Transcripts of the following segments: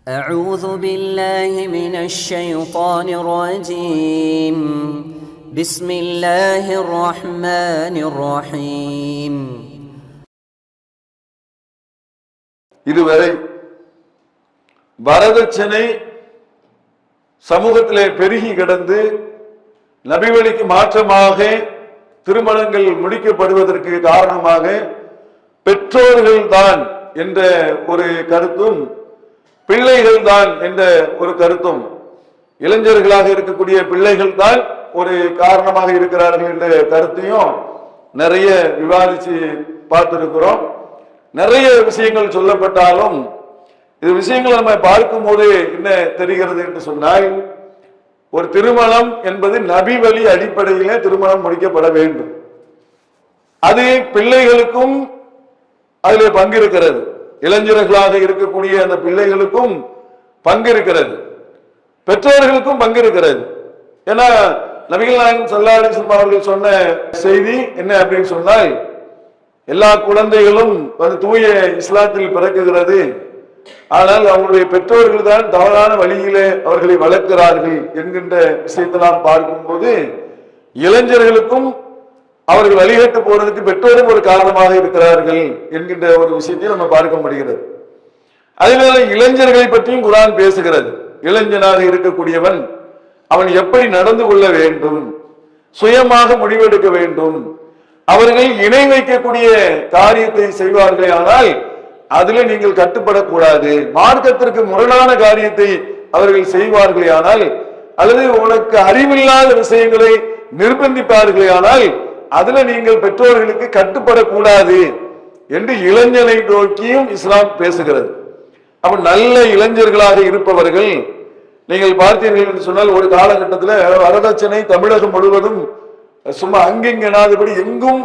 أعوذ بالله من الشيطان الرجيم بسم الله الرحمن الرحيم. இதுவரை வரதட்சணை சமூகத்திலே பெருகி கிடந்து நபிவழிக்கு மாற்றமாக திருமணங்கள் முடிக்கப்படுவதற்கு காரணமாக பெற்றோர்கள் தான் என்ற ஒரு கருத்தும் பிள்ளைகள் தான் என்ற ஒரு கருத்தும், இளைஞர்களாக இருக்கக்கூடிய பிள்ளைகள் தான் ஒரு காரணமாக இருக்கிறார்கள் என்ற கருத்தையும் நிறைய விவாதிச்சு பார்த்திருக்கிறோம். நிறைய விஷயங்கள் சொல்லப்பட்டாலும் இது விஷயங்களை நம்ம பார்க்கும் போது என்ன தெரிகிறது என்று சொன்னால், ஒரு திருமணம் என்பது நபி வழி அடிப்படையிலே திருமணம் முடிக்கப்பட வேண்டும். அது பிள்ளைகளுக்கும் அதிலே பங்கு இருக்கிறது. இளைஞர்களாக இருக்கக்கூடிய அந்த பிள்ளைகளுக்கும் பங்கு இருக்கிறது, பெற்றோர்களுக்கும் பங்கு இருக்கிறது. ஏன்னா நபிகள் நாயகம் ஸல்லல்லாஹு அலைஹி வஸல்லம் அவர்கள் சொன்ன செய்தி என்ன அப்படின்னு சொன்னால், எல்லா குழந்தைகளும் தூய இஸ்லாத்தில் பிறக்குகிறது, ஆனால் அவங்களுடைய பெற்றோர்கள் தான் தவறான வழியிலே அவர்களை வளர்க்கிறார்கள் என்கின்ற விஷயத்தை நாம் பார்க்கும்போது, இளைஞர்களுக்கும் அவர்கள் வழிகட்டு போறதுக்கு பெற்றோரும் ஒரு காரணமாக இருக்கிறார்கள் என்கின்ற ஒரு விஷயத்தை நம்ம பார்க்க முடிகிறது. அதனால இளைஞர்களை பற்றியும் குர்ஆன் பேசுகிறது. இளைஞனாக இருக்கக்கூடியவன் அவன் எப்படி நடந்து கொள்ள வேண்டும், சுயமாக முடிவெடுக்க வேண்டும். அவர்கள் இணை வைக்கக்கூடிய காரியத்தை செய்வார்களே ஆனால் அதுல நீங்கள் கட்டுப்படக்கூடாது. மார்க்கத்திற்கு முரணான காரியத்தை அவர்கள் செய்வார்களே ஆனால், அல்லது உனக்கு அறிவில்லாத விஷயங்களை நிர்பந்திப்பார்களே ஆனால் அதுல நீங்கள் பெற்றோர்களுக்கு கட்டுப்படக்கூடாது என்று இளைஞனை நோக்கியும் இஸ்லாம் பேசுகிறது. அப்ப நல்ல இளைஞர்களாக இருப்பவர்கள் நீங்கள் பார்த்தீர்கள் என்று சொன்னால், ஒரு காலகட்டத்தில் வரதட்சணை தமிழகம் முழுவதும் சும்மா அங்கிங்கனாதபடி எங்கும்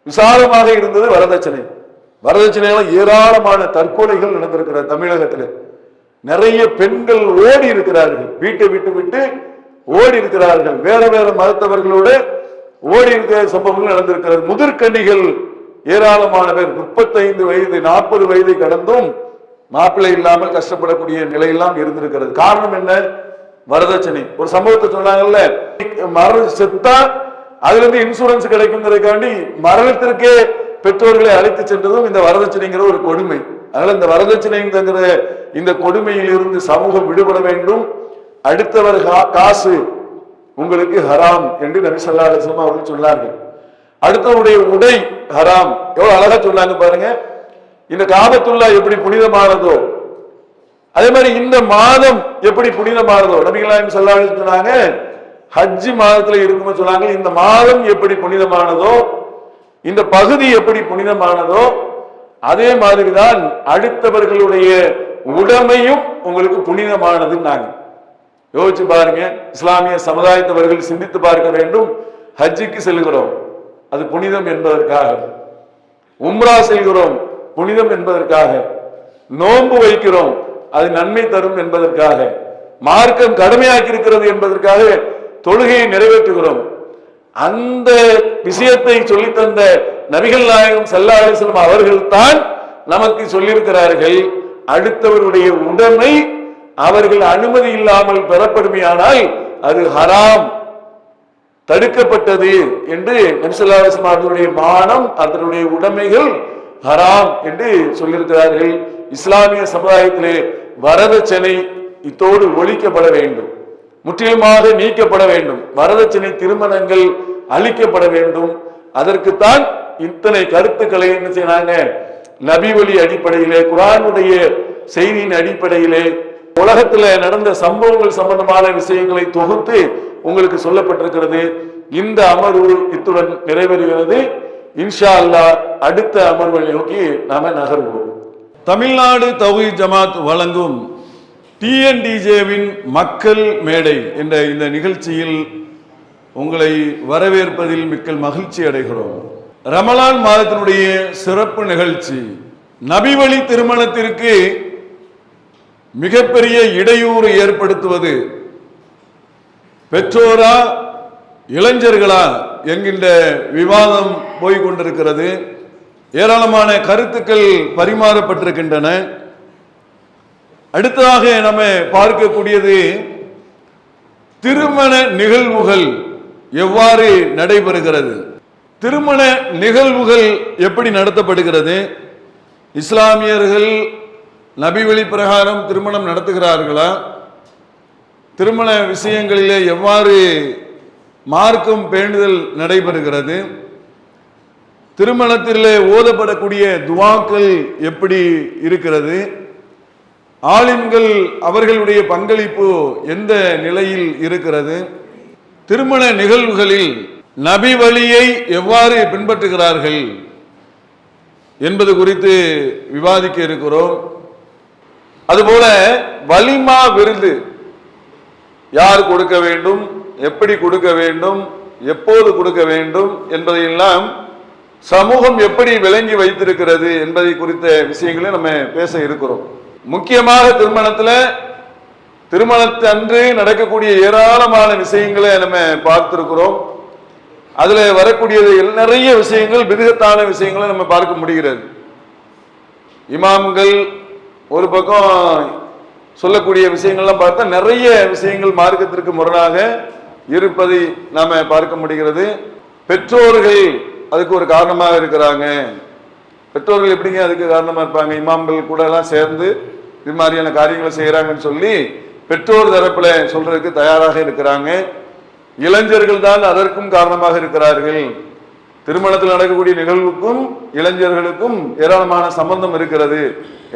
விசாலமாக இருந்தது. வரதட்சணையால ஏராளமான தற்கொலைகள் நடந்திருக்கிறது. தமிழகத்தில் நிறைய பெண்கள் ஓடி இருக்கிறார்கள், வீட்டை விட்டு விட்டு ஓடி இருக்கிறார்கள். வேற வேற மதத்தவர்களோடு ஓடி இருக்கிற சம்பவங்கள் நடந்திருக்கிறது. முதிர்கன்னிகள் ஏராளமான பேர் 35 வயது 40 வயதை கடந்தும் மாப்பிள்ளை இல்லாமல் கஷ்டப்படக்கூடிய நிலையெல்லாம் இருந்திருக்கிறது. காரணம் என்ன? வரதட்சணை. ஒரு சம்பவத்தை சொன்னாங்கல்ல, மரணம் செத்தா அதுல இருந்து இன்சூரன்ஸ் கிடைக்குங்கிறதுக்காண்டி மரணத்திற்கே பெற்றோர்களை அழைத்து சென்றதும் இந்த வரதட்சணைங்கிற ஒரு கொடுமை. அதனால இந்த வரதட்சணைங்கிற இந்த கொடுமையில் இருந்து சமூகம் விடுபட வேண்டும். அடுத்தவர் காசு உங்களுக்கு ஹராம் என்று நபி ஸல்லல்லாஹு அலைஹி வஸல்லம் அவர்கள் சொன்னார்கள். அடுத்தவருடைய உடை ஹராம். எவ்வளவு அழகா சொன்னாங்க பாருங்க. இந்த காபத்துல்லா எப்படி புனிதமானதோ அதே மாதிரி இந்த மாதம் எப்படி புனிதமானதோ, நபிகள் நாயகம் ஸல்லல்லாஹு அலைஹி வஸல்லம் சொன்னாங்க, ஹஜ் மாதத்துல இருக்குன்னு சொன்னாங்க. இந்த மாதம் எப்படி புனிதமானதோ, இந்த பகுதி எப்படி புனிதமானதோ, அதே மாதிரிதான் அடுத்தவர்களுடைய உடைமையும் உங்களுக்கு புனிதமானதுன்னாங்க. யோசிச்சு பாருங்க. இஸ்லாமிய சமுதாயத்தவர்கள் சிந்தித்து பார்க்க வேண்டும். ஹஜ்ஜுக்கு செல்கிறோம், அது புனிதம் என்பதற்காக. உம்ரா செய்கிறோம், புனிதம் என்பதற்காக. நோன்பு வைக்கிறோம், அது நன்மை தரும் என்பதற்காக. மார்க்கம் கடுமையாக்கி இருக்கிறது என்பதற்காக தொழுகையை நிறைவேற்றுகிறோம். அந்த விஷயத்தை சொல்லித்தந்த நபிகள் நாயகம் ஸல்லல்லாஹு அலைஹி வஸல்லம் அவர்கள் தான் நமக்கு சொல்லியிருக்கிறார்கள், அடுத்தவருடைய உடைமை அவர்கள் அனுமதி இல்லாமல் பெறப்படுமையானால் அது ஹராம், தடுக்கப்பட்டது என்று நபி ஸல்லல்லாஹு அலைஹி வஸல்லம் அவர்களுடைய மானம், அதனுடைய உடைமைகள் ஹராம் என்று சொல்லியிருக்கிறார்கள். இஸ்லாமிய சமுதாயத்திலே வரதட்சணை இத்தோடு ஒழிக்கப்பட வேண்டும், முற்றிலுமாக நீக்கப்பட வேண்டும். வரதட்சணை திருமணங்கள் அழிக்கப்பட வேண்டும். அதற்குத்தான் இத்தனை கருத்துக்களை என்ன செய்யறாங்க, நபி வழி அடிப்படையிலே, குர்ஆனுடைய செய்தியின் அடிப்படையிலே, உலகத்துல நடந்த சம்பவங்கள் சம்பந்தமான விஷயங்களை தொகுத்து உங்களுக்கு சொல்லப்பட்டிருக்கிறது. இந்த அமர்வு இத்துடன் நிறைவேறுகிறது. இன்ஷா அல்லாஹ் அடுத்த அமர்வை நோக்கி நாம நகர்வோம். தமிழ்நாடு தௌஹீத் ஜமாத் வழங்கும் TNDJவின் மக்கள் மேடை என்ற இந்த நிகழ்ச்சியில் உங்களை வரவேற்பதில் மிக்க மகிழ்ச்சி அடைகிறோம். ரமலான் மாதத்தினுடைய சிறப்பு நிகழ்ச்சி. நபி வழி திருமணத்திற்கு மிகப்பெரிய இடையூறு ஏற்படுத்துவது பெற்றோரா இளைஞர்களா என்கின்ற விவாதம் போய்கொண்டிருக்கிறது. ஏராளமான கருத்துக்கள் பரிமாறப்பட்டிருக்கின்றன. அடுத்ததாக நம்ம பார்க்கக்கூடியது திருமண நிகழ்வுகள் எவ்வாறு நடைபெறுகிறது. திருமண நிகழ்வுகள் எப்படி நடத்தப்படுகிறது? இஸ்லாமியர்கள் நபி வழி பிரகாரம் திருமணம் நடத்துகிறார்களா? திருமண விஷயங்களிலே எவ்வாறு மார்க்கம் பேணுதல் நடைபெறுகிறது? திருமணத்திலே ஓதப்படக்கூடிய துவாக்கள் எப்படி இருக்கிறது? ஆலிம்கள் அவர்களுடைய பங்களிப்பு எந்த நிலையில் இருக்கிறது? திருமண நிகழ்வுகளில் நபி வழியை எவ்வாறு பின்பற்றுகிறார்கள் என்பது குறித்து விவாதிக்க இருக்கிறோம். அதுபோல வலிமா விருது யார் கொடுக்க வேண்டும், எப்படி கொடுக்க வேண்டும், எப்போது கொடுக்க வேண்டும் என்பதையெல்லாம் சமூகம் எப்படி விளங்கி வைத்திருக்கிறது என்பதை குறித்த விஷயங்களை நம்ம பேச இருக்கிறோம். முக்கியமாக திருமணத்து அன்று நடக்கக்கூடிய ஏராளமான விஷயங்களை நம்ம பார்த்திருக்கிறோம். அதுல வரக்கூடியது நிறைய விஷயங்கள் பிதுகத்தான விஷயங்களை நம்ம பார்க்க முடிகிறது. இமாம்கள் ஒரு பக்கம் சொல்லக்கூடிய விஷயங்கள்லாம் பார்த்தா நிறைய விஷயங்கள் மார்க்கத்திற்கு முரணாக இருப்பதை நாம பார்க்க முடிகிறது. பெற்றோர்கள் அதுக்கு ஒரு காரணமாக இருக்கிறாங்க. பெற்றோர்கள் எப்படிங்க அதுக்கு காரணமா இருப்பாங்க? இமாம்கள் கூட எல்லாம் சேர்ந்து இது மாதிரியான காரியங்களை செய்யறாங்கன்னு சொல்லி பெற்றோர் தரப்புல சொல்றதுக்கு தயாராக இருக்கிறாங்க. இளைஞர்கள் தான் அதற்கும் காரணமாக இருக்கிறார்கள். திருமணத்தில் நடக்கக்கூடிய நிகழ்வுக்கும் இளைஞர்களுக்கும் ஏராளமான சம்பந்தம் இருக்கிறது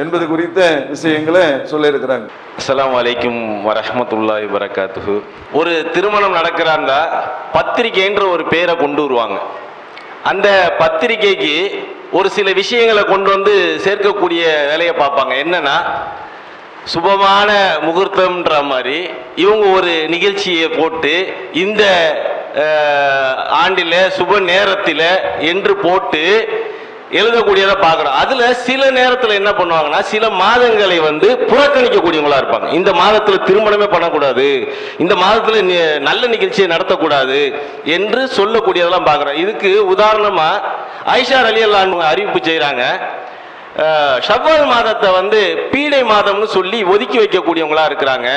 என்பது குறித்த விஷயங்களை சொல்ல இருக்கிறாங்க. அஸ்ஸலாமு அலைக்கும் வரஹ்மத்துல்லாஹி வபரகாத்துஹு. ஒரு திருமணம் நடக்கிறாண்டா பத்திரிகைன்ற ஒரு பேரை கொண்டு வருவாங்க. அந்த பத்திரிகைக்கு ஒரு சில விஷயங்களை கொண்டு வந்து சேர்க்கக்கூடிய வேலையை பார்ப்பாங்க. என்னன்னா, சுபமான முகூர்த்தம்ன்ற மாதிரி இவங்க ஒரு நிகழ்ச்சியை போட்டு இந்த ஆண்டில் சுப நேரத்தில் என்று போட்டு எழுதக்கூடியதை பார்க்குறோம். அதில் சில நேரத்தில் என்ன பண்ணுவாங்கன்னா, சில மாதங்களை வந்து புறக்கணிக்கக்கூடியவங்களா இருப்பாங்க. இந்த மாதத்தில் திருமணமே பண்ணக்கூடாது, இந்த மாதத்தில் நல்ல நிகழ்ச்சியை நடத்தக்கூடாது என்று சொல்லக்கூடியதெல்லாம் பார்க்குறோம். இதுக்கு உதாரணமாக ஆயிஷா ரலியல்லாஹு அன்ஹா அறிவிப்பு செய்கிறாங்க. ஷவ்வால் மாதத்தை வந்து பீடை மாதம்னு சொல்லி ஒதுக்கி வைக்கக்கூடியவங்களா இருக்கிறாங்க.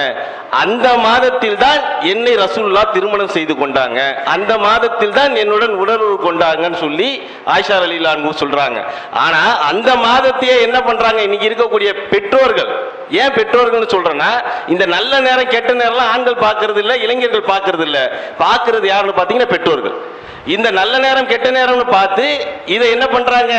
அந்த மாதத்தில் தான் என்னை ரசூலுல்லாஹ் திருமணம் செய்து கொண்டாங்க, அந்த மாதத்தில் தான் என்னுடன் உடலுறவு கொண்டாங்கன்னு சொல்லி ஆயிஷா ரலியல்லாஹு அன்ஹா சொல்றாங்க. ஆனா அந்த மாதத்தையே என்ன பண்றாங்க இன்னைக்கு இருக்கக்கூடிய பெற்றோர்கள்? ஏன் பெற்றோர்கள் சொல்றேன்னா, இந்த நல்ல நேரம் கெட்ட நேரம்லாம் ஆண்கள் பார்க்கறது இல்லை, இளைஞர்கள் பார்க்கறது இல்லை. பார்க்கறது யாருன்னு பார்த்தீங்கன்னா பெற்றோர்கள். இந்த நல்ல நேரம் கெட்ட நேரம்னு பார்த்து இதை என்ன பண்றாங்க,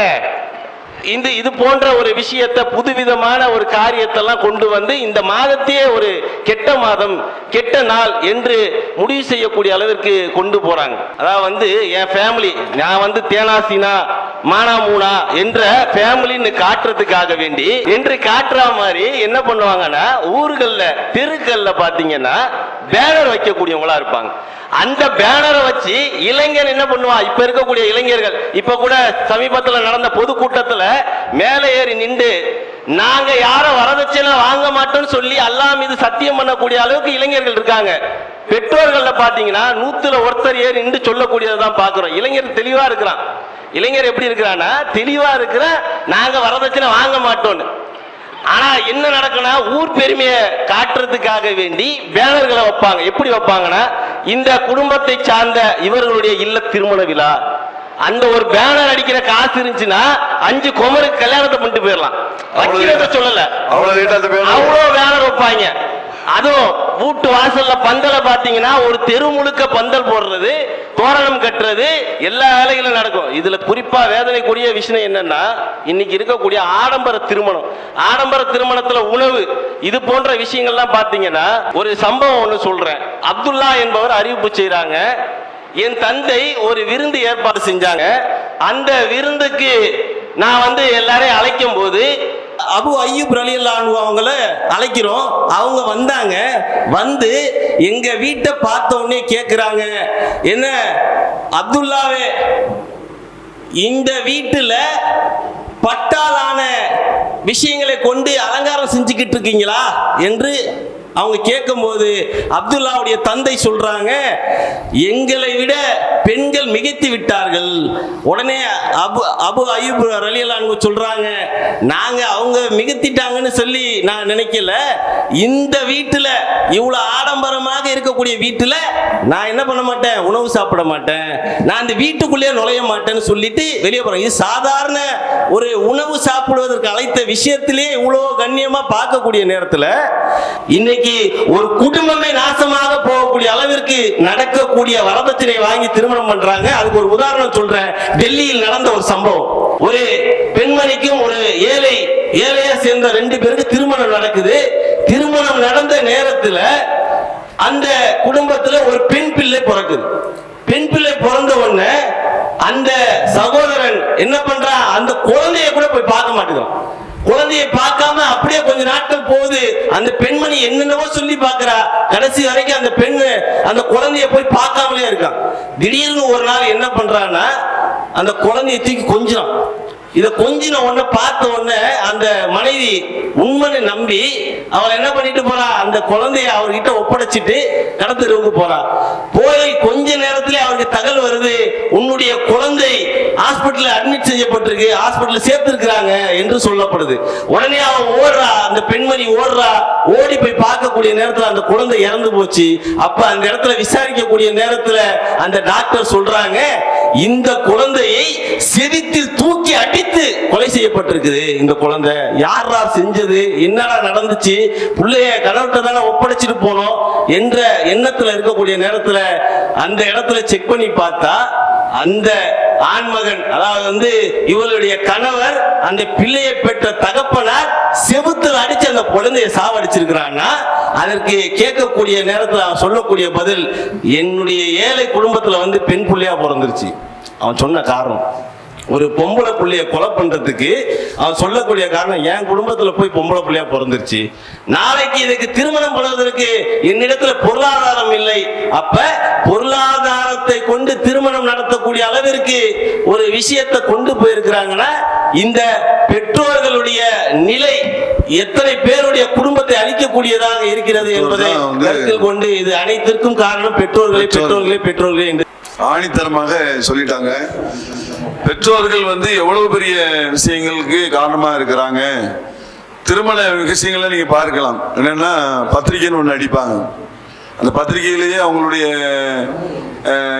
இது போன்ற ஒரு விஷயத்தை புதுவிதமான ஒரு காரியத்தெல்லாம் கொண்டு வந்து இந்த மாதத்தையே ஒரு கெட்ட மாதம் கெட்ட நாள் என்று முடிவு செய்யக்கூடிய அளவிற்கு கொண்டு போறாங்க. அதாவது வந்து என் ஃபேமிலி, நான் வந்து தேனாசினா மானாமூனா என்ற ஃபேமிலின்னு காட்டுறதுக்காக வேண்டி என்று காட்டுற மாதிரி என்ன பண்ணுவாங்கன்னா, ஊர்கள்ல தெருக்கள்ல பாத்தீங்கன்னா பேனர் வைக்கக்கூடியவங்களா இருப்பாங்க. அந்த பேனரை வச்சு இளைஞர் என்ன பண்ணுவான், இப்ப இருக்கக்கூடிய இளைஞர்கள், இப்ப கூட சமீபத்தில் நடந்த பொதுக்கூட்டத்தில் மேலே ஏறி நின்று நாங்க யாரும் வரதட்சணை வாங்க மாட்டோம்னு சொல்லி அல்லாஹ் மீது சத்தியம் பண்ணக்கூடிய அளவுக்கு இளைஞர்கள் இருக்காங்க. பெற்றோர்கள்ல பாத்தீங்கன்னா 100ல் ஒருத்தர் ஏறி நின்று சொல்லக்கூடியதான் பாக்குறோம். இளைஞர் தெளிவா இருக்கிறான். இளைஞர் எப்படி இருக்கிறான்னா, தெளிவா இருக்கிற நாங்க வரதட்சணை வாங்க மாட்டோம்னு. ஆனா என்ன நடக்குன்னா, ஊர் பெருமையை காட்டுறதுக்காக வேண்டி பேனர்களை வைப்பாங்க. எப்படி வைப்பாங்கன்னா, இந்த குடும்பத்தை சார்ந்த இவர்களுடைய இல்ல திருமண விழா, அந்த ஒரு பேனர் அடிக்கிற காசு இருந்துச்சுன்னா 5 குமருக்கு கல்யாணத்தை பண்ணிட்டு போயிடலாம். வைக்கிறத சொல்லல, அவ்வளோ பேனர் வைப்பாங்க. அதுவும் வீட்டு வாசல்ல பந்தல பாத்தீங்கன்னா ஒரு தெரு முழுக்க பந்தல் போடுறது, தோரணம் கட்டுறது, எல்லா வேலைகளும் நடக்கும். இதுல குறிப்பா வேதனைக்குரிய விஷயம் என்னன்னா, இன்னைக்கு இருக்கக்கூடிய ஆடம்பர திருமணம், ஆடம்பர திருமணத்துல உணவு, இது போன்ற விஷயங்கள்லாம் பாத்தீங்கன்னா, ஒரு சம்பவம் ஒண்ணு சொல்றேன். அப்துல்லா என்பவர் அறிவிப்பு செய்யறாங்க, என் தந்தை ஒரு விருந்து ஏற்பாடு செஞ்சாங்க. அந்த விருந்துக்கு நான் வந்து எல்லாரையும் அழைக்கும் போது அபு அய்யூப் ரலியல்லாஹு அன்ஹு அவங்கள அழைக்கிறோம். அவங்க வந்தாங்க. வந்து எங்க வீட்டை பார்த்த உடனே கேட்கிறாங்க, என்ன அப்துல்லாவே, இந்த வீட்டுல பட்டாலான விஷயங்களை கொண்டு அலங்காரம் செஞ்சுக்கிட்டு இருக்கீங்களா என்று அவங்க கேட்கும்போது அப்துல்லாவுடைய தந்தை சொல்றாங்க, எங்களை விட பெண்கள் மிகைத்து விட்டார்கள். உடனே அபு அய்யூப் ரலியல்லாஹு அன்ஹு சொல்றாங்க, நாங்க அவங்க மிகத்திட்டாங்கன்னு சொல்லி நான் நினைக்கல. இந்த வீட்டுல இவ்வளவு ஆடம்பரமாக இருக்கக்கூடிய வீட்டுல நான் என்ன பண்ண மாட்டேன், உணவு சாப்பிட மாட்டேன், நான் இந்த வீட்டுக்குள்ளே நுழைய மாட்டேன்னு சொல்லிட்டு வெளியே போறேன். இது சாதாரண ஒரு உணவு சாப்பிடுவதற்கு அழைத்த விஷயத்திலே இவ்வளவு கண்ணியமா பார்க்கக்கூடிய நேரத்தில் இன்னைக்கு ஒரு குடும்பமே நாசமாக போகக்கூடிய அளவிற்கு நடக்கக்கூடிய வரதட்சணை வாங்கி திருமணம் பண்றாங்க. அதுக்கு ஒரு உதாரணம் சொல்றேன். டெல்லியில் நடந்த ஒரு சம்பவம். ஒரு பெண்மணிக்கும் ஒரு ஏழையா சேர்ந்த 2 பேருக்கு திருமணம் நடக்குது. திருமணம் நடந்த நேரத்தில் அந்த குடும்பத்துல ஒரு பெண் பிள்ளை பிறக்குது. பெண் பிள்ளை பிறந்த உடனே அந்த சகோதரன் என்ன பண்றான், அந்த குழந்தைய கூட போய் பார்க்க மாட்டேங்கிறான். குழந்தையை பார்க்காம அப்படியே கொஞ்ச நாட்கள் போகுது. அந்த பெண்மணி என்னென்னவோ சொல்லி பார்க்கிறா. கடைசி வரைக்கும் அந்த பெண்ணு அந்த குழந்தைய போய் பார்க்காமலே இருக்கான். திடீர்னு ஒரு நாள் என்ன பண்றான்னா, அந்த குழந்தைய தூக்கி கொஞ்சம் இதை கொஞ்சின உடனே பார்த்த உடனே அந்த மனைவி உண்மையை நம்பி அவள் என்ன பண்ணிட்டு போறா, அந்த குழந்தைய அவர்கிட்ட ஒப்படைச்சிட்டு கடத்தெருவுக்கு போறா. போய் கொஞ்ச நேரத்திலே அவருக்கு தகவல் வருது, உன்னுடைய குழந்தை ஹாஸ்பிட்டல் அட்மிட் செய்யப்பட்டிருக்கு, ஹாஸ்பிட்டல் சேர்த்திருக்கிறாங்க என்று சொல்லப்படுது. உடனே அவன் ஓடுறா, அந்த பெண்மணி ஓடுறா. ஓடி போய் பார்க்கக்கூடிய நேரத்தில் அந்த குழந்தை இறந்து போச்சு. அப்ப அந்த இடத்துல விசாரிக்கக்கூடிய நேரத்தில் அந்த டாக்டர் சொல்றாங்க, இந்த குழந்தையை செவித்தில் தூக்கி அடித்து கொலை செய்யப்பட்டிருக்குது. இந்த குழந்தை யாரா செஞ்சது, என்னடா நடந்துச்சு, பிள்ளைய கணவர்கிட்ட தானே ஒப்படைச்சிட்டு போனோம் என்ற எண்ணத்துல இருக்கக்கூடிய நேரத்துல அந்த இடத்துல செக் பண்ணி பார்த்தா அந்த ஆண்மகன், அதாவது இவளுடைய கணவர் அந்த பிள்ளையை பெற்ற தகப்பனார் செவுத்துல அடிச்சு அந்த குழந்தைய சாவடிச்சிருக்கிறான்னா, அதற்கு கேட்கக்கூடிய நேரத்தில் அவன் சொல்லக்கூடிய பதில், என்னுடைய ஏழை குடும்பத்துல பெண் பிள்ளையா பிறந்துருச்சு. அவன் சொன்ன காரணம், ஒரு பொம்பளை பிள்ளைய கொலை பண்றதுக்கு அவன் சொல்லக்கூடிய காரணம், என் குடும்பத்துல போய் பொம்பளை பிள்ளையா பிறந்துருச்சு, நாளைக்கு இதுக்கு திருமணம் பண்ணுவதற்கு என்னிடத்துல பொருளாதாரம் இல்லை. அப்ப பொருளாதாரத்தை கொண்டு திருமணம் நடத்தக்கூடிய அளவிற்கு ஒரு விஷயத்தை கொண்டு போயிருக்கிறாங்கன்னா, இந்த பெற்றோர்களுடைய நிலை எத்தனை பேருடைய குடும்பத்தை அழிக்கக்கூடியதாக இருக்கிறது என்பதை கருத்தில் கொண்டு இது அனைத்திற்கும் காரணம் பெற்றோர்களே பெற்றோர்களே பெற்றோர்களே என்று ஆணித்தரமாக சொல்லிட்டாங்க. பெற்றோர்கள் எவ்வளவு பெரிய விஷயங்களுக்கு காரணமா இருக்கிறாங்க. திருமண விஷயங்களை நீங்க பார்க்கலாம். என்னன்னா, பத்திரிகைன்னு ஒண்ணு அடிப்பாங்க. அந்த பத்திரிகையிலேயே அவங்களுடைய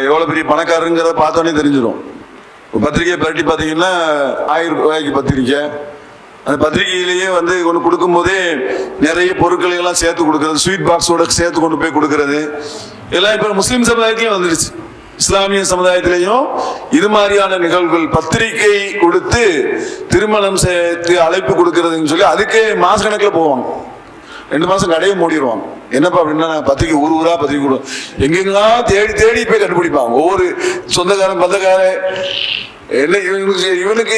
எவ்வளவு பெரிய பணக்காரங்கிறத பார்த்தோன்னே தெரிஞ்சிடும். பத்திரிகையை பரட்டி பார்த்தீங்கன்னா 1000 ரூபாய்க்கு பத்திரிக்கை. அந்த பத்திரிகையிலேயே ஒன்று கொடுக்கும் போதே நிறைய பொருட்களை எல்லாம் சேர்த்து கொடுக்கறது, ஸ்வீட் பாக்ஸோட சேர்த்து கொண்டு போய் கொடுக்கறது எல்லாம் இப்ப முஸ்லீம் சமுதாயத்திலையும் வந்துருச்சு. இஸ்லாமிய சமுதாயத்திலையும் இது மாதிரியான நிகழ்வுகள் பத்திரிகை கொடுத்து திருமணம் செய்து அழைப்பு கொடுக்கறதுன்னு சொல்லி அதுக்கே மாச கணக்கில் போவாங்க. 2 மாசம் கடையை மூடிடுவாங்க. என்னப்பா அப்படின்னா, பத்திரிக்கை ஊரா பத்திரிக்கை கொடுவோம், எங்கெங்கெல்லாம் தேடி தேடி போய் கண்டுபிடிப்பாங்க. ஒவ்வொரு சொந்தக்காரன் பந்தக்காரன் என்ன இவனுக்கு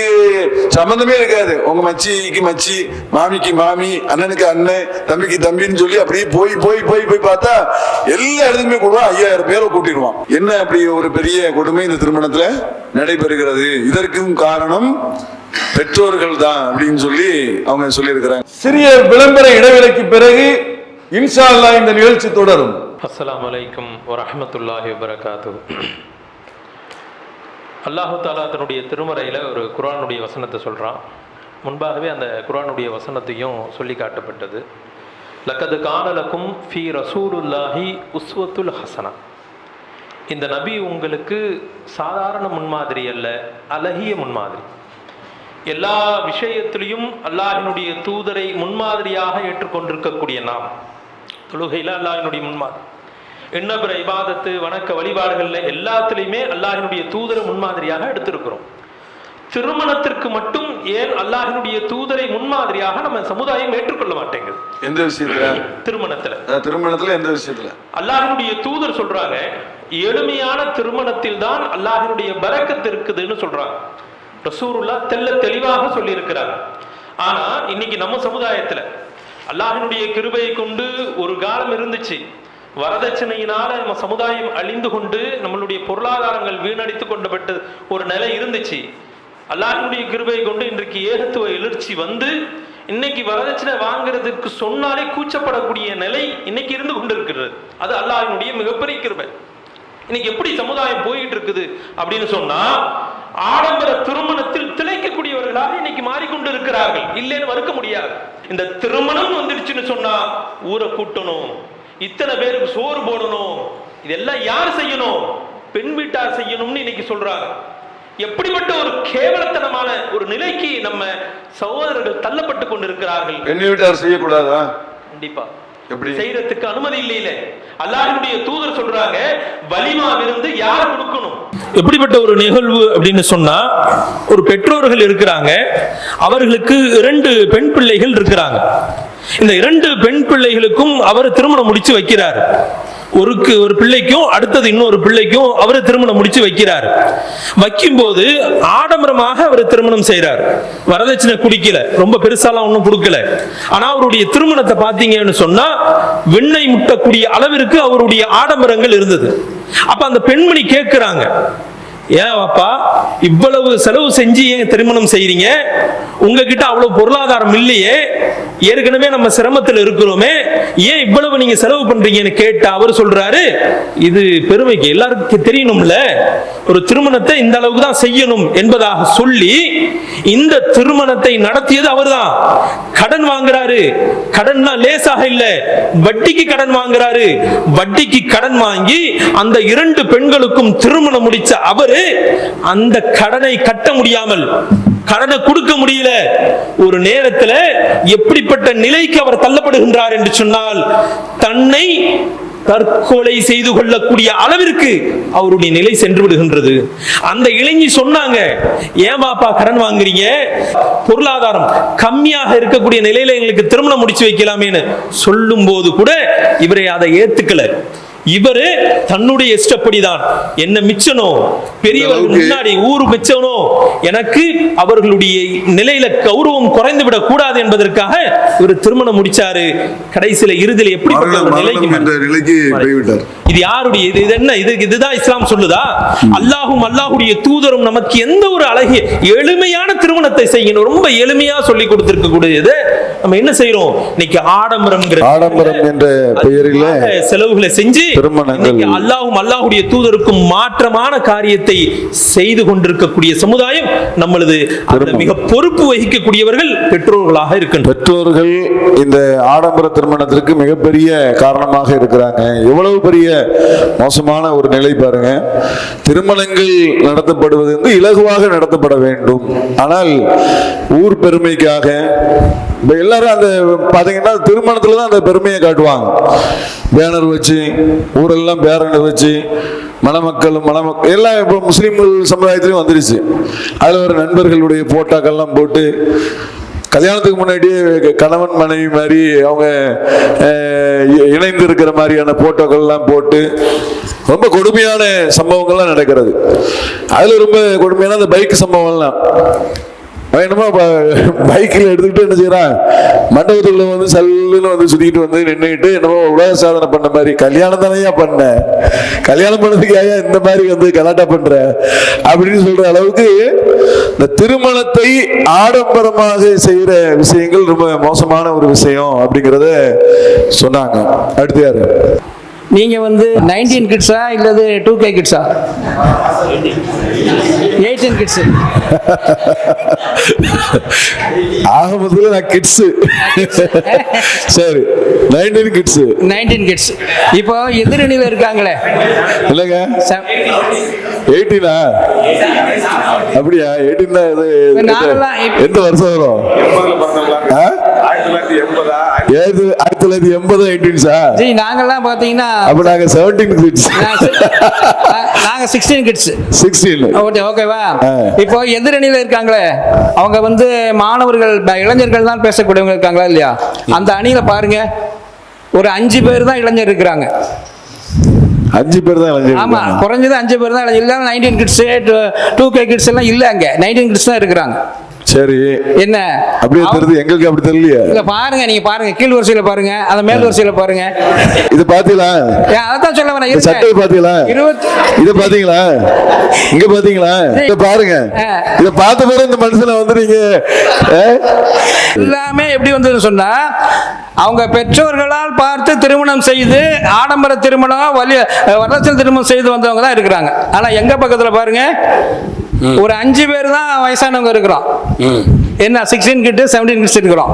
சம்பந்தமே இருக்காது. உங்க மச்சிக்கு மச்சி, மாமிக்கு மாமி, அண்ணனுக்கு அண்ணன், தம்பிக்கு தம்பின்னு சொல்லி அப்படியே போய் போய் போய் போய் பார்த்தா எல்லா இடத்துக்குமே கூடுவான். 5000 பேரை கூட்டிடுவான். என்ன அப்படி ஒரு பெரிய கொடுமை இந்த திருமணத்துல நடைபெறுகிறது. இதற்கும் காரணம் பெற்றோர்கள் தான் அப்படின்னு சொல்லி அவங்க சொல்லி இருக்கிறாங்க. சிறிய விளம்பர இடைவேளைக்கு பிறகு இன்ஷா அல்லாஹ் இந்த நிகழ்ச்சி தொடரும். அஸ்ஸலாமு அலைக்கும் வரஹ்மத்துல்லாஹி வபரகாத்துஹு. அல்லாஹு தாலா தன்னுடைய திருமறையில் ஒரு குர்ஆனுடைய வசனத்தை சொல்கிறான். முன்பாகவே அந்த குர்ஆனுடைய வசனத்தையும் சொல்லி காட்டப்பட்டது. லக்கது கானலக்கும் ஃபீ ரசூலுல்லாஹி உஸ்வத்துல் ஹசனா. இந்த நபி உங்களுக்கு சாதாரண முன்மாதிரி அல்ல, அழகிய முன்மாதிரி. எல்லா விஷயத்திலையும் அல்லாஹினுடைய தூதரை முன்மாதிரியாக ஏற்றுக்கொண்டிருக்கக்கூடிய நாம், தொழுகையில் அல்லாஹினுடைய முன்மாதிரி, எண்ணபிற இபாதத்து வணக்க வழிபாடுகள்ல எல்லாத்திலையுமே அல்லாஹினுடைய தூதரை முன்மாதிரியாக எடுத்திருக்கிறோம். திருமணத்திற்கு மட்டும் ஏன் அல்லாஹினுடைய தூதரை முன்மாதிரியாக நம்ம சமுதாயம் ஏற்றுக்கொள்ள மாட்டேங்குது? எந்த விஷயத்துல? திருமணத்துல எந்த விஷயத்துல? அல்லாஹினுடைய தூதர் சொல்றாங்க, எளிமையான திருமணத்தில் தான் அல்லாஹினுடைய பரக்கத்து இருக்குதுன்னு சொல்றாங்க. ரசூலுல்லாஹ் தெளிவாக சொல்லி இருக்கிறாங்க. ஆனா இன்னைக்கு நம்ம சமுதாயத்துல அல்லாஹினுடைய கிருபையை கொண்டு ஒரு காலம் இருந்துச்சு, வரதட்சணையினால நம்ம சமுதாயம் அழிந்து கொண்டு நம்மளுடைய பொருளாதாரங்கள் வீணடித்து கொண்டப்பட்ட ஒரு நிலை இருந்துச்சு. அல்லாஹ்வுடைய கிருபையை கொண்டு இன்றைக்கு ஏகத்துவ எழுச்சி வந்து இன்னைக்கு வரதட்சணை வாங்குறதுக்கு சொன்னாலே கூச்சப்படக்கூடிய நிலை இன்னைக்கு இருந்து கொண்டிருக்கிறது. அது அல்லாஹ்வினுடைய மிகப்பெரிய கிருபை. இன்னைக்கு எப்படி சமுதாயம் போயிட்டு இருக்குது அப்படின்னு சொன்னா, ஆடம்பர திருமணத்தில் திளைக்கக்கூடியவர்களாக இன்னைக்கு மாறிக்கொண்டு இருக்கிறார்கள். இல்லைன்னு மறுக்க முடியாது. இந்த திருமணம் வந்துடுச்சுன்னு சொன்னா ஊரை கூட்டணும், இத்தனை பேருக்கு சோறு போடணும், இதெல்லாம் யார் செய்யணும்? பெண் வீட்டார் செய்யணும்னு இன்னைக்கு சொல்றாங்க. எப்படிப்பட்ட ஒரு கேவலத்தனமான ஒரு நிலைக்கு நம்ம சகோதரர்கள் தள்ளப்பட்டு கொண்டிருக்கிறார்கள். பெண் வீட்டார் செய்யக்கூடாதா? கண்டிப்பா செய்யறதுக்கு அனுமதி இல்லையில. அல்லாஹ்வுடைய தூதர் சொல்றாங்க, வலிமா விருந்து யார் கொடுக்கணும்? எப்படிப்பட்ட ஒரு நிகழ்வு அப்படின்னு சொன்னா, ஒரு பெற்றோர்கள் இருக்கிறாங்க, அவர்களுக்கு 2 பெண் பிள்ளைகள் இருக்கிறாங்க. இந்த 2 பெண் பிள்ளைகளுக்கும் அவர் திருமணம் முடிச்சு வைக்கிறார். ஒரு பிள்ளைக்கும் அடுத்தது இன்னொரு பிள்ளைக்கும் அவர் திருமணம் முடிச்சு வைக்கிறார். வைக்கும்போது ஆடம்பரமாக அவர் திருமணம் செய்யறார். வரதட்சணை குடிக்கல, ரொம்ப பெருசாலாம் ஒன்றும் கொடுக்கல. ஆனா அவருடைய திருமணத்தை பார்த்தீங்கன்னு சொன்னா விண்ணை முட்டக்கூடிய அளவிற்கு அவருடைய ஆடம்பரங்கள் இருந்தது. அப்ப அந்த பெண்மணி கேட்கிறாங்க, ஏன் வாப்பா இவ்வளவு செலவு செஞ்சு ஏன் திருமணம் செய்றீங்க? உங்ககிட்ட அவ்வளவு பொருளாதாரம் இல்லையே, ஏற்கனவே நம்ம சிரமத்தில் இருக்கிறோமே, ஏன் இவ்வளவு நீங்க செலவு பண்றீங்கன்னு கேட்ட அவர் சொல்றாரு, இது பெருமைக்கு எல்லாருக்கும் தெரியணும்ல, ஒரு திருமணத்தை இந்த அளவுக்கு தான் செய்யணும் என்பதாக சொல்லி இந்த திருமணத்தை நடத்தியது அவர்தான். கடன் வாங்குறாரு, கடன்னா லேசாக இல்ல, வட்டிக்கு கடன் வாங்குறாரு. வட்டிக்கு கடன் வாங்கி அந்த 2 பெண்களுக்கும் திருமணம் முடிச்ச அவரு அந்த கடனை கட்ட முடியாமல், கடனை கொடுக்க முடியல, ஒரு நேரத்தில் எப்படிப்பட்ட நிலைக்கு அவர் தள்ளப்படுகின்றார் என்று சொன்னால், தன்னை தற்கொலை செய்து கொள்ளக்கூடிய அளவிற்கு அவருடைய நிலை சென்று விடுகின்றது. அந்த இளைஞி சொன்னாங்க, ஏன் பாப்பா கடன் வாங்குறீங்க? பொருளாதாரம் கம்மியாக இருக்கக்கூடிய நிலையில எங்களுக்கு திருமணம் முடிச்சு வைக்கலாமேன்னு சொல்லும் போது கூட இவரை அதை ஏத்துக்கல. இவரு தன்னுடைய இஷ்டப்படிதான், என்ன மிச்சனோ பெரியவர்கள் முன்னாடி ஊரு மிச்சனோ, எனக்கு அவர்களுடைய நிலையில கௌரவம் குறைந்து விடக் கூடாது என்பதற்காக இவர் திருமணம் முடிச்சாரு. கடைசியில இறுதியில் எப்படிப்பட்ட நிலைக்கு போய்விட்டார். இது யாருடைய இது என்ன இதுதான் இஸ்லாம் சொல்லுதா? அல்லாஹும் அல்லாஹுடைய தூதரும் நமக்கு எந்த ஒரு அழகிய எளிமையான திருமணத்தை செய்யணும், ரொம்ப எளிமையா சொல்லி கொடுத்திருக்க கூடியது நம்ம என்ன செய்யறோம்? இன்னைக்கு ஆடம்பரம் என்ற பெயரில் செலவுகளை செஞ்சு அல்லாஹும் அல்லாஹுடைய தூதருக்கும் மாற்றமான காரியத்தை செய்து கொண்டிருக்கக்கூடிய சமுதாயம் நம்மளது. மிக பொறுப்பு வகிக்கக்கூடியவர்கள் பெற்றோர்களாக இருக்கின்றனர். பெற்றோர்கள் இந்த ஆடம்பர திருமணத்திற்கு மிகப்பெரிய காரணமாக இருக்கிறாங்க. எவ்வளவு பெரிய மோசமான ஒரு நிலை பாருங்க. திருமணங்கள் நடத்தப்படுவது இலகுவாக நடத்தப்பட வேண்டும். ஆனால் ஊர் பெருமைக்காக எல்லாரும் அந்த பாத்தீங்கன்னா திருமணத்துல தான் அந்த பெருமையை காட்டுவாங்க. பேனர் வச்சு, ஊரெல்லாம் பேனர் வச்சு, மணமக்களும் எல்லாம் இப்போ முஸ்லீம்கள் சமுதாயத்திலையும் வந்துருச்சு. அதில் ஒரு நண்பர்களுடைய போட்டோக்கள்லாம் போட்டு, கல்யாணத்துக்கு முன்னாடியே கணவன் மனைவி மாதிரி அவங்க இணைந்து இருக்கிற மாதிரியான போட்டோக்கள்லாம் போட்டு ரொம்ப கொடுமையான சம்பவங்கள்லாம் நடக்கிறது. அதில் ரொம்ப கொடுமையான அந்த பைக் சம்பவம்லாம் என்னமோ பைக்கில் எடுத்துக்கிட்டு என்ன செய்யறான், மண்டபத்துக்குள்ள வந்து சல்லுன்னு வந்து சுத்திக்கிட்டு வந்து நின்றுட்டு என்னமோ உலக சாதனை பண்ண மாதிரி, கல்யாணம் தானையா பண்ண, கல்யாணம் பண்ணதுக்காக இந்த மாதிரி வந்து கலாட்டா பண்ற அப்படின்னு சொல்ற அளவுக்கு இந்த திருமணத்தை ஆடம்பரமாக செய்யற விஷயங்கள் ரொம்ப மோசமான ஒரு விஷயம் அப்படிங்கிறத சொன்னாங்க. அடுத்து யாரு? நீங்க வந்து 19 கிட்ஸா இல்லது 2K கிட்ஸா? 18 கிட்ஸ். ஆக முதல்ல நான் கிட்ஸ். சரி, 19 கிட்ஸ். 19 கிட்ஸ். இப்போ எதிரணியில இருக்காங்களே இல்லங்க, 18ஆ? அப்படியா? 18 தான். எந்த வருஷம் வரும்? 1980 18சா? ஜி நாங்கெல்லாம் பாத்தீங்கன்னா அப்ப நாங்க 17 கிட்ஸ். நாங்க 16 கிட்ஸ். 16. ஓகேவா? இப்போ எதிரணியில இருக்காங்களே அவங்க வந்து மாணவர்கள் இளைஞர்கள் தான் பேசக்கூடியவங்க இருக்காங்களா இல்லையா? அந்த அணியில பாருங்க, ஒரு 5 பேர் தான் இளைஞர் இருக்கிறாங்க. 5 பேர் தான் இளைஞர். ஆமா, குறைஞ்சது 5 பேர் தான் இளைஞர். 19 கிட்ஸ் 2K கிட்ஸ் எல்லாம் இல்ல, அங்க 19 கிட்ஸ் தான் இருக்கிறாங்க. சரி, என்ன அப்படியே தெரியுது, எங்களுக்கு அப்படி தெரியலையே. இல்ல பாருங்க, நீங்க பாருங்க, கீழ் வரிசையில பாருங்க, அந்த மேல் வரிசையில பாருங்க. இது பாத்தீங்களா? அதான் சொல்ல வரேன். சட்டை பாத்தீங்களா? இது பாத்தீங்களா? இங்க பாத்தீங்களா? இத பாருங்க. இத பார்த்த பிறகு இந்த மனுஷனை வந்து நீங்க எல்லாமே எப்படி வந்ததுன்னு சொன்னா, அவங்க பெற்றோர்களால் பார்த்து திருமணம் செய்து ஆடம்பர திருமணம் வரதட்சணை திருமணம் செய்து வந்தவங்க தான் இருக்கிறாங்க. ஆனா எங்க பக்கத்துல பாருங்க, ஒரு 5 பேர் தான் வயசானவங்க இருக்கிறோம். என்ன 16 கிட்ட 17 கிட்ஸ் இருக்கிறோம்.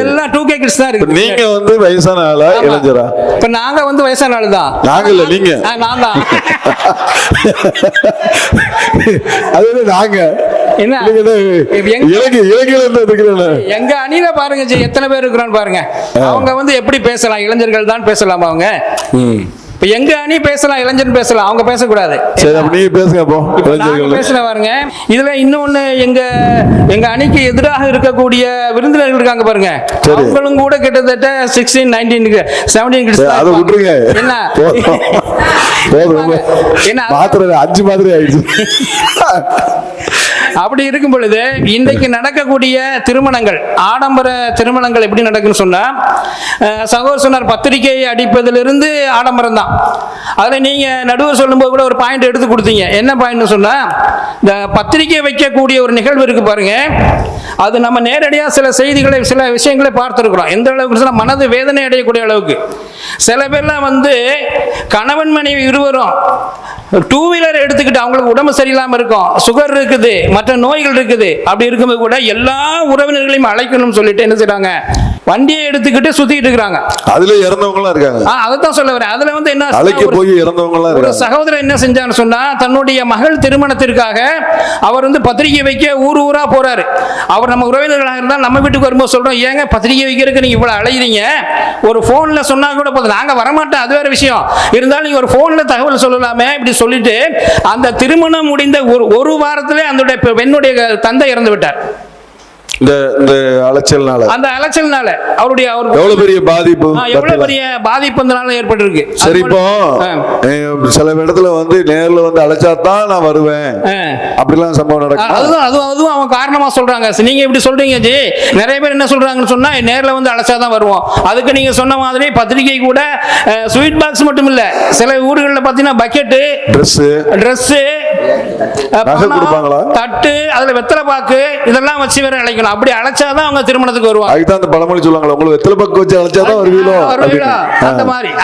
எல்லாம் 2K கிட்ஸ் தான் இருக்கு. நீங்க வந்து வயசான ஆளா இளைஞரா? இப்ப நாங்க வந்து வயசான ஆளு தான். நாங்க இல்ல, நீங்க. நான் தான். அது நாங்க என்ன எங்க அணியில பாருங்க எத்தனை பேர் இருக்கிறான்னு பாருங்க. அவங்க வந்து எப்படி பேசலாம்? இளைஞர்கள் தான் பேசலாம் அவங்க. இப்ப எங்க அணி பேசலாம், இளைஞர் பேசலாம், அவங்க பேசக்கூடாது. சரி, அப்ப நீங்க பேசுங்க. அப்போ பேசல பாருங்க. இதுல இன்னொன்னு, எங்க அணிக்கு எதிராக இருக்கக்கூடிய விருந்தினர்கள் இருக்காங்க பாருங்க, அவங்களும் கூட கிட்டத்தட்ட 16, 19, 17 கிட்ஸ். அதை விட்டுருங்க. என்ன என்ன மாத்திரை 5 மாதிரி ஆயிடுச்சு. அப்படி இருக்கும் பொழுது இன்றைக்கு நடக்கக்கூடிய திருமணங்கள், ஆடம்பர திருமணங்கள் எப்படி நடக்குன்னு சொன்னா, சகோதரர் சொன்னார், பத்திரிகை அடிப்பதிலிருந்து ஆடம்பரம் தான். அதுல நீங்க நடுவர் சொல்லும்போது கூட ஒரு பாயிண்ட் எடுத்து கொடுத்தீங்க. என்ன பாயிண்ட் சொன்னா, இந்த பத்திரிகை வைக்கக்கூடிய ஒரு நிகழ்வு இருக்கு பாருங்க, அது நம்ம நேரடியாக சில செய்திகளை, சில விஷயங்களை பார்த்துருக்கிறோம். எந்த அளவுக்கு சொன்னா, மனது வேதனை அடையக்கூடிய அளவுக்கு. சில பேர்லாம் வந்து கணவன் மனைவி இருவரும் 2 வீலர் எடுத்துக்கிட்டு, அவங்களுக்கு உடம்பு சரியில்லாம இருக்கும், சுகர் இருக்குது, மற்ற நோய்கள் இருக்குது, அப்படி இருக்கும்போது கூட எல்லா உறவினர்களையும் அழைக்கணும்னு சொல்லிட்டு என்ன செய்றாங்க, வண்டியை எடுத்துக்கிட்டு சுத்திட்டு இருக்காங்க. அதுல இறந்தவங்க இருக்காங்க. அதான் சொல்ல வரேன். அதுல வந்து என்ன, அழைக்க போய் இறந்தவங்க ஒரு சகோதரர் என்ன செஞ்சான்னு சொன்னா, தன்னுடைய மகள் திருமணத்திற்காக அவர் வந்து பத்திரிகை வைக்க ஊரா போறாரு. அவர் நம்ம உறவினர்களாக இருந்தால் நம்ம வீட்டுக்கு வரும்போது சொல்றோம், ஏங்க பத்திரிகை வைக்கிறதுக்கு நீங்க இவ்வளவு அழைகிறீங்க, ஒரு போன்ல சொன்னா கூட போதும், நாங்க வரமாட்டோம், அது வேற விஷயம், இருந்தாலும் நீங்க ஒரு போன்ல தகவல் சொல்லலாமே இப்படி சொல்லிட்டு, அந்த திருமணம் முடிந்த ஒரு வாரத்திலே அந்த பெண்ணுடைய தந்தை இறந்து விட்டார். இந்த அலைச்சல்னால, அந்த அலைச்சல்னால அவருடைய எவ்வளவு பெரிய பாதிப்பு, எவ்வளவு பெரிய பாதிப்பு இருப்பட்டிருக்கு. சரி, இப்போ சில இடத்துல வந்து நேர்ல வந்து அழைச்சாதான் நான் வருவேன், அப்படிலாம் சம்பவம் நடக்கும். அதுவும் அவன் காரணமா சொல்றாங்க. நீங்க இப்படி சொல்றீங்க ஜி, நிறைய பேர் என்ன சொல்றாங்கன்னு சொன்னா, நேர்ல வந்து அழைச்சாதான் வருவோம். அதுக்கு நீங்க சொன்ன மாதிரி பத்திரிகை கூட ஸ்வீட் பாக்ஸ் மட்டும் இல்ல, சில ஊர்களில் பாத்தீங்கன்னா பக்கெட்டு, ட்ரெஸ், தட்டு, அதுல வெத்தலை பாக்கு, இதெல்லாம் வச்சு வேற அழைக்கணும். அப்படி அழைச்சாதான் அவங்க திருமணத்துக்கு வருவாங்க. அதுதான் அந்த பழமொழி சொல்லுவாங்க, உங்களுக்கு வெத்தலை பாக்கு வச்சு அழைச்சாதான் வருவீங்களோ,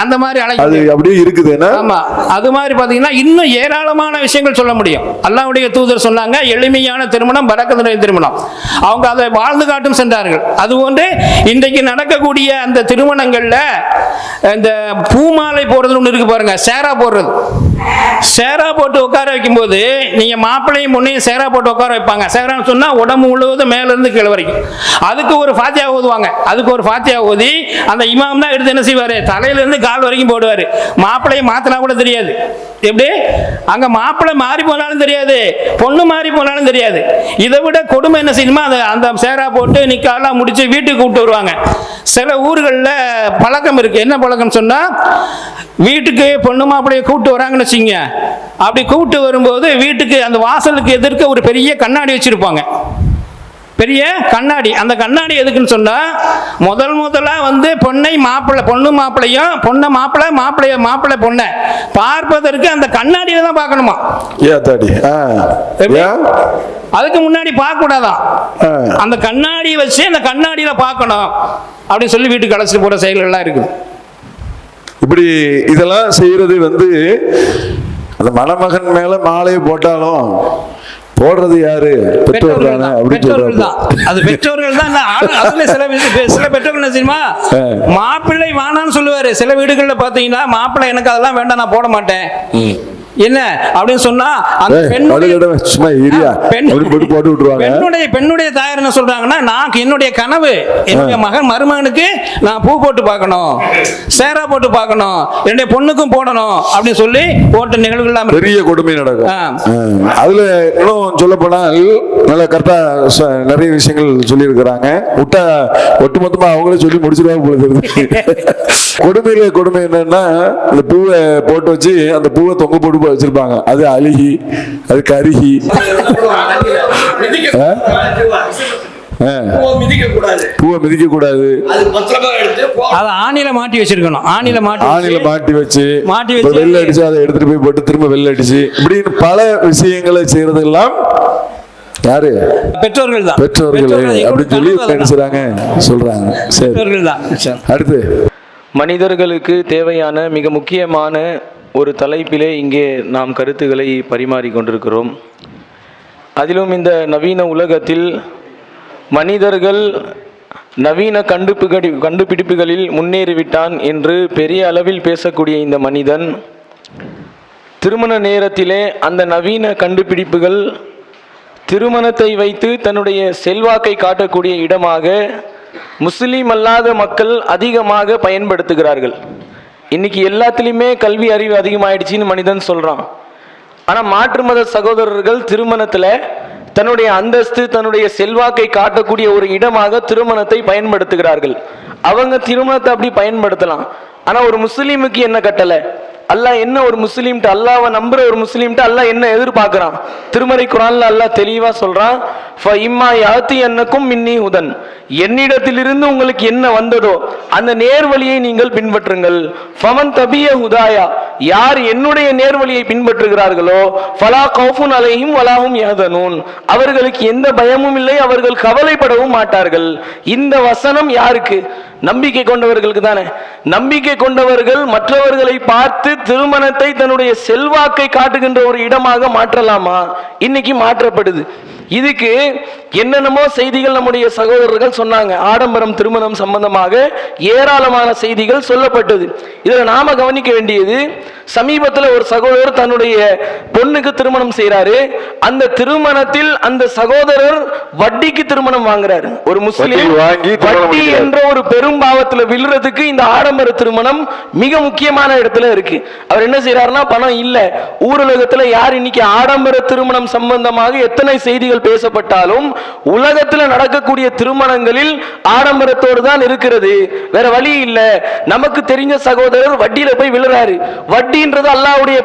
அந்த மாதிரி அது அப்படியே இருக்குது. ஆமா, அது மாதிரி பாத்தீங்கன்னா இன்னும் ஏராளமான விஷயங்கள் சொல்ல முடியும். அல்லாஹ்வுடைய தூதர் சொன்னாங்க, எளிமையான திருமணம் பரக்கத்துடைய திருமணம். அவங்க அதை வாழ்ந்து காட்டும் சென்றார்கள். அதுபோன்று இன்றைக்கு நடக்கக்கூடிய அந்த திருமணங்கள்ல இந்த பூமாலை போடுறது ஒன்று இருக்கு பாருங்க, சேரா போடுறது. சேரா போட்டு உட்கார வைக்கும் போது நீங்க மாப்பிள்ளையும் பொண்ணையும் சேரா போட்டு உட்கார வைப்பாங்க. சேரான்னு சொன்னா உடம்பு முழுவதும் மேல இருந்து கீழே வரைக்கும். அதுக்கு ஒரு ஃபாத்தியா ஓதுவாங்க. அதுக்கு ஒரு ஃபாத்தியா ஓதி அந்த இமாம் தான் எடுத்து என்ன செய்வாரு, தலையில இருந்து கால் வரைக்கும் போடுவாரு. மாப்பிள்ளையை மாத்தினா கூட தெரியாது. எப்படி அங்க மாப்பிள்ளை மாறி போனாலும் தெரியாது, பொண்ணு மாறி போனாலும் தெரியாது. இதை விட கொடுமை என்ன செய்யணுமா, அந்த சேரா போட்டு நிக்காலாம் முடிச்சு வீட்டுக்கு கூப்பிட்டு வருவாங்க. சில ஊர்களில் பழக்கம் இருக்கு. என்ன பழக்கம் சொன்னா, வீட்டுக்கு பொண்ணு மாப்பிள்ளையை கூப்பிட்டு வராங்கன்னு வச்சுங்க, அப்படி கூப்பிட்டு வரும்போது வீட்டுக்கு அந்த வாசலுக்கு எதிர்க்க ஒரு பெரிய கண்ணாடி வச்சிருப்பாங்க. பெரிய கண்ணாடி. அந்த கண்ணாடி எதுக்குன்னு சொன்னா, முதலா வந்து பொண்ணை மாப்பிள்ளை, பொண்ணு மாப்பிள்ளையும், பொண்ணை மாப்பிள்ளை, மாப்பிள்ளை பொண்ணை பார்ப்பதற்கு அந்த கண்ணாடியில தான் பார்க்கணுமா. அதுக்கு முன்னாடி பார்க்க கூடாதான். அந்த கண்ணாடி வச்சு அந்த கண்ணாடியில பார்க்கணும் அப்படின்னு சொல்லி வீட்டுக்கு அழைச்சிட்டு போற செயல்கள்லாம் இருக்குது. இப்படி இதெல்லாம் செய்யறது வந்து அந்த மணமகன் மேல மாலையை போட்டாலும் போடுறது யாரு, பெற்றோர்கள் தான். அது பெற்றோர்கள் தான். அதுல சில பெற்றோர்கள் என்ன தெரியுமா, மாப்பிள்ளை வானான்னு சொல்லுவாரு. சில வீடுகள்ல பாத்தீங்கன்னா, மாப்பிள்ளை எனக்கு அதெல்லாம் வேண்டாம், நான் போட மாட்டேன் என்ன அப்படின்னு சொன்னா, அந்த பெண்ணுடைய தாயார் என்ன சொல்றாங்கன்னா, நான் என்னுடைய கனவு, என்னுடைய மகன் மருமகனுக்கு நான் பூ போட்டு பார்க்கணும், சேரா போட்டு பார்க்கணும், என்னுடைய பொண்ணுக்கும் போடணும் அப்படின்னு சொல்லி போட்ட நிகழ்வுகள் பெரிய கொடுமை நடக்கும். அதுல இன்னும் சொல்ல போனால் நல்ல கரெக்டா நிறைய விஷயங்கள் சொல்லி இருக்கிறாங்க. ஒட்டுமொத்தமா அவங்களே சொல்லி முடிச்சிருவாங்க போல தெரியுது. கொடுமை என்னன்னா, அந்த பூவை போட்டு வச்சு அந்த பூவை தொங்க போட்டு வச்சிருப்பாங்க. அது அழுகி, அது கருகி, பூவை மிதிக்க கூடாது. அதை ஆணில மாட்டி வச்சிருக்கணும். ஆணில மாட்டி வச்சு வெள்ள அடிச்சு அதை எடுத்துட்டு போய் போட்டு திரும்ப வெள்ள அடிச்சு இப்படின்னு பல விஷயங்களை செய்யறதெல்லாம் யாரு? பெற்றோர்கள் தான். அப்படின்னு சொல்லி என்ன செய்றாங்க சொல்றாங்க. சரி, அடுத்து மனிதர்களுக்கு தேவையான மிக முக்கியமான ஒரு தலைப்பிலே இங்கே நாம் கருத்துக்களை பரிமாறிக்கொண்டிருக்கிறோம். அதிலும் இந்த நவீன உலகத்தில் மனிதர்கள் நவீன கண்டுபிடிப்புகளில் முன்னேறிவிட்டான் என்று பெரிய அளவில் பேசக்கூடிய இந்த மனிதன் திருமண நேரத்திலே அந்த நவீன கண்டுபிடிப்புகள் திருமணத்தை வைத்து தன்னுடைய செல்வாக்கை காட்டக்கூடிய இடமாக முஸ்லீம் அல்லாத மக்கள் அதிகமாக பயன்படுத்துகிறார்கள். இன்னைக்கு எல்லாத்துலேயுமே கல்வி அறிவு அதிகமாயிடுச்சின்னு மனிதன் சொல்கிறான். ஆனால் மாற்று மத சகோதரர்கள் திருமணத்தில் தன்னுடைய அந்தஸ்து தன்னுடைய செல்வாக்கை காட்டக்கூடிய ஒரு இடமாக திருமணத்தை பயன்படுத்துகிறார்கள். அவங்க திருமணத்தை அப்படி பயன்படுத்தலாம். ஆனால் ஒரு முஸ்லீமுக்கு என்ன கட்டளை? அல்லாஹ் என்ன ஒரு முஸ்லீம்கிட்ட, அல்லாஹ்வை நம்புற ஒரு முஸ்லீம்கிட்ட அல்லாஹ் என்ன எதிர்பார்க்கிறான்? திருமறை குர்ஆன்ல அல்லாஹ் தெளிவா சொல்றான், ஃபஇம்மா யாத்தியன்னக்கும் மின்னி ஹுதன், என்னிடத்திலிருந்து உங்களுக்கு என்ன வந்ததோ அந்த நேர்வழியை நீங்கள் பின்பற்றுங்கள். ஃபமன் தபிய ஹுதாயா, யார் என்னுடைய நேர்வழியை பின்பற்றுகிறார்களோ ஃபலா கௌஃபுன் அலைஹிம் வலாஹும் யஹ்தனூன், அவர்களுக்கு எந்த பயமும் இல்லை, அவர்கள் கவலைப்படவும் மாட்டார்கள். இந்த வசனம் யாருக்கு? நம்பிக்கை கொண்டவர்களுக்கு தானே. நம்பிக்கை கொண்டவர்கள் மற்றவர்களை பார்த்து திருமணத்தை தன்னுடைய செல்வாக்கை காட்டுகின்ற ஒரு இடமாக மாற்றலாமா? இன்னைக்கு மாற்றப்படுது. இதுக்கு என்னென்னமோ செய்திகள் நம்முடைய சகோதரர்கள் சொன்னாங்க. ஆடம்பரம் திருமணம் சம்பந்தமாக ஏராளமான செய்திகள் சொல்லப்பட்டது. இதுல நாம கவனிக்க வேண்டியது, சமீபத்தில் ஒரு சகோதரர் தன்னுடைய பொண்ணுக்கு திருமணம் செய்யறாரு. அந்த திருமணத்தில் அந்த சகோதரர் வட்டிக்கு திருமணம் வாங்குறாரு. ஒரு முஸ்லீம் வட்டி என்ற ஒரு பெரும் பாவத்தில் விழுறதுக்கு இந்த ஆடம்பர திருமணம் மிக முக்கியமான இடத்துல இருக்கு. அவர் என்ன செய்யறாருன்னா, பணம் இல்ல. ஊரகத்துல யார் இன்னைக்கு ஆடம்பர திருமணம் சம்பந்தமாக எத்தனை செய்திகள் பேசப்பட்டாலும் உலகத்தில் நடக்கக்கூடிய திருமணங்களில் ஆடம்பரத்தோடு தான் இருக்கிறது. வேற வழி இல்ல. நமக்கு தெரிஞ்ச சகோதரர் வட்டியில போய் விழுறாரு. வட்டின்றது அல்லாஹ்வுடைய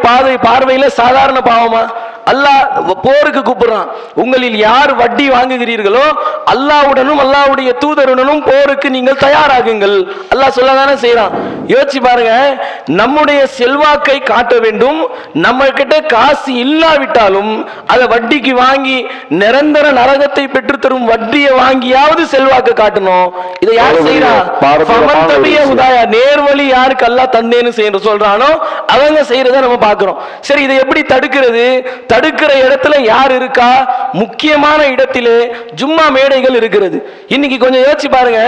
பார்வையில சாதாரண பாவமா? அல்லாஹ் போருக்கு கூப்பிடுறான். உங்களில் யார் வட்டி வாங்குகிறீர்களோ அல்லாஹ்வுடனும் அல்லாஹ்வுடைய தூதருடனும் போருக்கு நீங்கள் தயாராகுங்கள். அல்லாஹ் சொல்லதானே செய்யறான். யோசிச்சு பாருங்க, நம்முடைய செல்வாக்கை காட்ட வேண்டும். நம்ம கிட்ட காசு இல்லாவிட்டாலும் அதை வட்டிக்கு வாங்கி நிரந்தர நரகத்தை பெற்று தரும் வட்டியை வாங்கியாவது செல்வாக்கு காட்டணும். இதை யார் செய்யறா? நேர்வழி யாருக்கு அல்லாஹ் தந்தேன்னு செய்ய சொல்றானோ அவங்க செய்யறத நம்ம பார்க்கிறோம். சரி, இதை எப்படி தடுக்கிறது? தடுக்கிற இடத்துல யார் இருக்கா? முக்கியமான இடத்திலே ஜும்மா மேடைகள் இருக்கிறது. இன்னைக்கு கொஞ்சம் யோசிச்சு பாருங்க,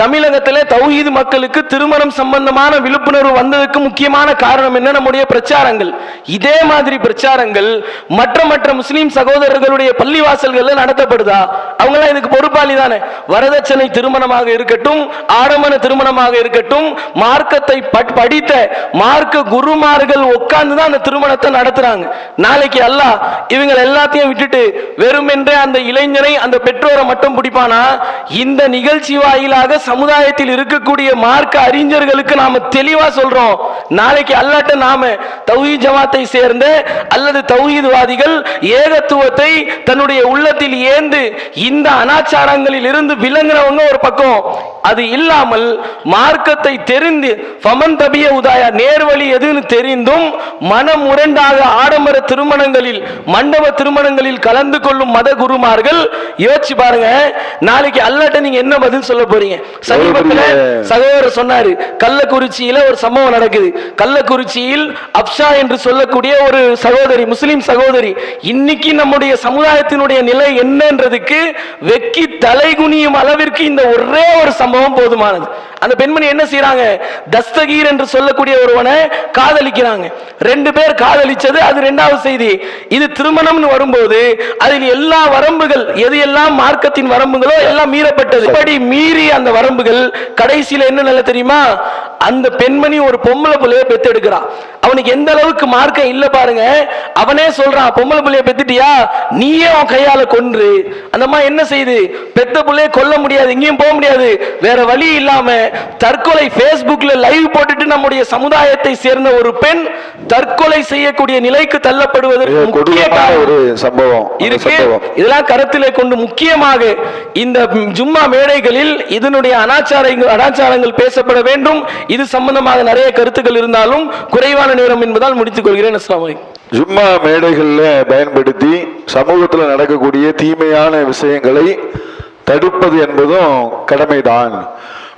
தமிழகத்திலே தௌஹீத் மக்களுக்கு திருமணம் சம்பந்தமான விழிப்புணர்வு வந்ததுக்கு முக்கியமான காரணம் என்ன? நம்முடைய பிரச்சாரங்கள். இதே மாதிரி பிரச்சாரங்கள் மற்ற முஸ்லீம் சகோதரர்களுடைய பள்ளிவாசல்கள்ல நடத்தப்படுதா? அவங்க எல்லாம் இதுக்கு பொறுப்பாளி தானே. வரதட்சணை திருமணமாக இருக்கட்டும், ஆடம்பர திருமணமாக இருக்கட்டும், மார்க்கத்தை படித்த மார்க்க குருமார்கள் உட்கார்ந்து தான் அந்த திருமணத்தை நடத்துறாங்க. நாளைக்கு அல்லாஹ் இவங்க எல்லாத்தையும் விட்டுட்டு வெறுமென்றே அந்த இளைஞனை அந்த பெற்றோரை மட்டும் பிடிப்பானா? இந்த நிகழ்ச்சி வாயிலாக சமுதாயத்தில் இருக்கக்கூடிய மார்க்க அறிஞர்களுக்கு நாம தெளிவா சொல்றோம், நாளைக்கு அல்லாஹ்ட்ட நாம தௌஹீத் ஜமாத்தை சேர்ந்த அல்லது தௌஹீத்வாதிகள் ஏகத்துவத்தை தன்னுடைய உள்ளத்தில் ஏந்து இந்த அனாச்சாரங்களில் இருந்து விளங்குறவங்க ஒரு பக்கம், அது இல்லாமல் மார்க்கத்தை தெரிந்து ஃபமன் தபிய உதாயா, நேர்வழி எதுன்னு தெரிந்தும் மனமுரண்டாக ஆடம்பர திருமணங்களில் மண்டப திருமணங்களில் கலந்து கொள்ளும் மத குருமார்கள். யோசிச்சு பாருங்க, நாளைக்கு அல்லாஹ்ட்ட நீங்க என்ன பதில் சொல்ல போறீங்க? சமீபத்தில் சகோதரர் சொன்னாரு, கள்ளக்குறிச்சியில ஒரு சம்பவம் நடக்குது. கள்ளக்குறிச்சியில் அப்ஷா என்று சொல்லக்கூடிய ஒரு சகோதரி, முஸ்லிம் சகோதரி, இன்னைக்கு நம்முடைய சமுதாயத்தினுடைய நிலை என்னன்றதுக்கு வெக்கி தலைகுனியும் அளவிற்கு இந்த ஒரே ஒரு சம்பவம் போதுமானது. அந்த பெண்மணி என்ன செய்யறாங்க? தஸ்தகீர் என்று சொல்லக்கூடிய ஒருவனை காதலிக்கிறாங்க. 2 பேர் காதலிச்சது அது 2வது செய்தி. இது திருமணம்னு வரும்போது அதில் எல்லா வரம்புகள், எது எல்லாம் மார்க்கத்தின் வரம்புகளோ எல்லாம் மீறப்பட்டது. அப்படி மீறி அந்த வரம்புகள் கடைசியில என்ன நல்ல தெரியுமா? அந்த பெண்மணி ஒரு பொம்பளை பிள்ளைய பெத்தெடுக்கிறான். அவனுக்கு எந்த அளவுக்கு மார்க்கம் இல்ல பாருங்க. அவனே சொல்றான், பொம்பளை பிள்ளைய பெத்துட்டியா, நீயே உன் கையால கொன்று. அந்த அம்மா என்ன செய்யுது? பெத்த பிள்ளைய கொல்ல முடியாது, எங்கேயும் போக முடியாது, வேற வழி இல்லாம தற்கொலை Facebookல லைவ் போட்டுட்டு நம்முடைய சமுதாயத்தை சேர்ந்த ஒரு பெண் தற்கொலை செய்யக்கூடிய நிலைக்கு தள்ளப்படுவதற்கு முக்கிய ஒரு சம்பவம் இருக்கு. இதெல்லாம் கருத்திலே கொண்டு முக்கியமாக இந்த ஜும்மா மேடைகளில் இதனுடைய அனாச்சாரங்கள் பேசப்பட வேண்டும். இது சம்பந்தமாக நிறைய கருத்துக்கள் இருந்தாலும் குறைவான நேரம் என்பதால் முடித்துக் கொள்கிறேன். அஸ்ஸலாமு அலைக்கும். ஜும்மா மேடைகள்ல பயன்படுத்தி சமூகத்தில் நடக்கக்கூடிய தீமையான விஷயங்களை தடுப்பது என்பதும் கடமைதான்.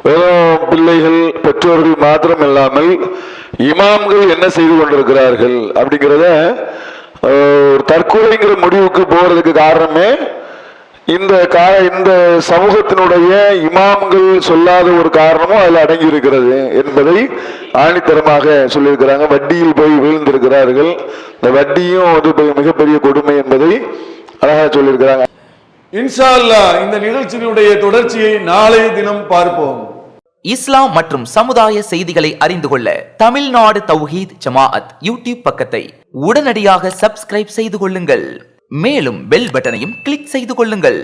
வெறும் பிள்ளைகள் பெற்றோர்கள் மாத்திரம் இல்லாமல் இமாம்கள் என்ன செய்து கொண்டிருக்கிறார்கள் அப்படிங்கிறத ஒரு தற்கொலைங்கிற முடிவுக்கு போறதுக்கு காரணமே இந்த சமூகத்தினுடைய இமாம்கள் சொல்லாத ஒரு காரணமும் அதில் அடங்கி இருக்கிறது என்பதை ஆணித்தரமாக சொல்லியிருக்கிறாங்க. வட்டியில் போய் வீழ்ந்திருக்கிறார்கள். இந்த வட்டியும் ஒரு மிகப்பெரிய கொடுமை என்பதை அழகாக சொல்லியிருக்கிறாங்க. இன்ஷா அல்லாஹ் இந்த நிகழ்ச்சியினுடைய தொடர்ச்சியை நாளைய தினம் பார்ப்போம். இஸ்லாம் மற்றும் சமுதாய செய்திகளை அறிந்து கொள்ள தமிழ்நாடு தௌஹீத் ஜமாஅத் யூடியூப் பக்கத்தை உடனடியாக சப்ஸ்கிரைப் செய்து கொள்ளுங்கள். மேலும் பெல் பட்டனையும் கிளிக் செய்து கொள்ளுங்கள்.